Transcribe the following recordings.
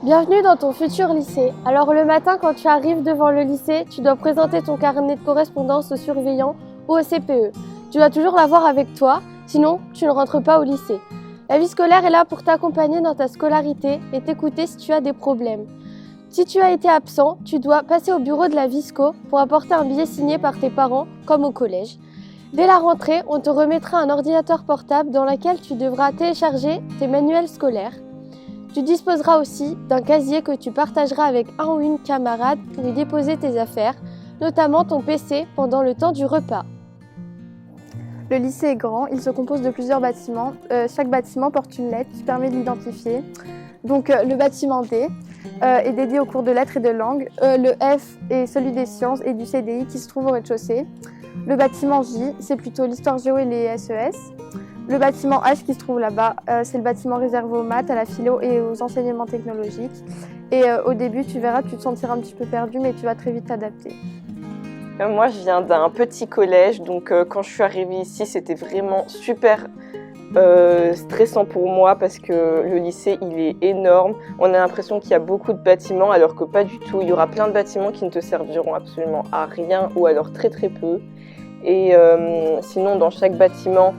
Bienvenue dans ton futur lycée. Alors le matin, quand tu arrives devant le lycée, tu dois présenter ton carnet de correspondance au surveillant ou au CPE. Tu dois toujours l'avoir avec toi, sinon tu ne rentres pas au lycée. La vie scolaire est là pour t'accompagner dans ta scolarité et t'écouter si tu as des problèmes. Si tu as été absent, tu dois passer au bureau de la Visco pour apporter un billet signé par tes parents, comme au collège. Dès la rentrée, on te remettra un ordinateur portable dans lequel tu devras télécharger tes manuels scolaires. Tu disposeras aussi d'un casier que tu partageras avec un ou une camarade pour y déposer tes affaires, notamment ton PC pendant le temps du repas. Le lycée est grand, il se compose de plusieurs bâtiments. Chaque bâtiment porte une lettre qui permet de l'identifier. Donc le bâtiment D est dédié aux cours de lettres et de langue. Le F est celui des sciences et du CDI qui se trouve au rez-de-chaussée. Le bâtiment J, c'est plutôt l'histoire géo et les SES. Le bâtiment H qui se trouve là-bas, c'est le bâtiment réservé aux maths, à la philo et aux enseignements technologiques. Et au début, tu verras, tu te sentiras un petit peu perdu, mais tu vas très vite t'adapter. Moi, je viens d'un petit collège, donc quand je suis arrivée ici, c'était vraiment super stressant pour moi parce que le lycée, il est énorme. On a l'impression qu'il y a beaucoup de bâtiments, alors que pas du tout. Il y aura plein de bâtiments qui ne te serviront absolument à rien ou alors très très peu. Et sinon, dans chaque bâtiment,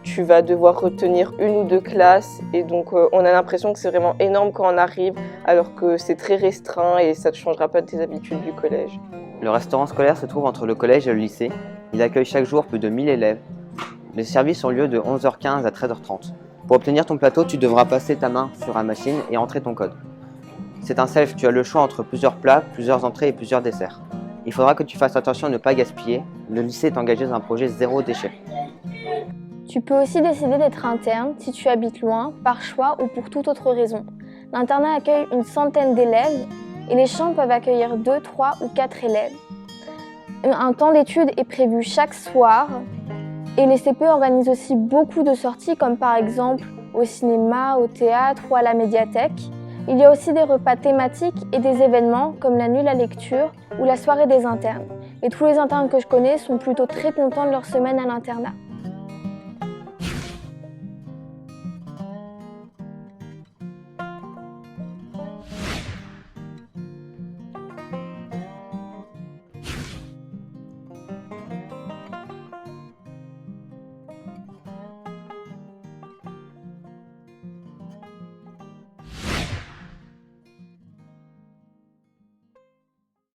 tu vas devoir retenir une ou deux classes et donc on a l'impression que c'est vraiment énorme quand on arrive alors que c'est très restreint et ça ne changera pas de tes habitudes du collège. Le restaurant scolaire se trouve entre le collège et le lycée. Il accueille chaque jour plus de 1000 élèves. Les services ont lieu de 11h15 à 13h30. Pour obtenir ton plateau, tu devras passer ta main sur la machine et entrer ton code. C'est un self, tu as le choix entre plusieurs plats, plusieurs entrées et plusieurs desserts. Il faudra que tu fasses attention à ne pas gaspiller. Le lycée est engagé dans un projet zéro déchet. Tu peux aussi décider d'être interne si tu habites loin, par choix ou pour toute autre raison. L'internat accueille une centaine d'élèves et les chambres peuvent accueillir 2, 3 ou 4 élèves. Un temps d'études est prévu chaque soir et les CPE organisent aussi beaucoup de sorties comme par exemple au cinéma, au théâtre ou à la médiathèque. Il y a aussi des repas thématiques et des événements comme la nuit de la lecture ou la soirée des internes. Et tous les internes que je connais sont plutôt très contents de leur semaine à l'internat.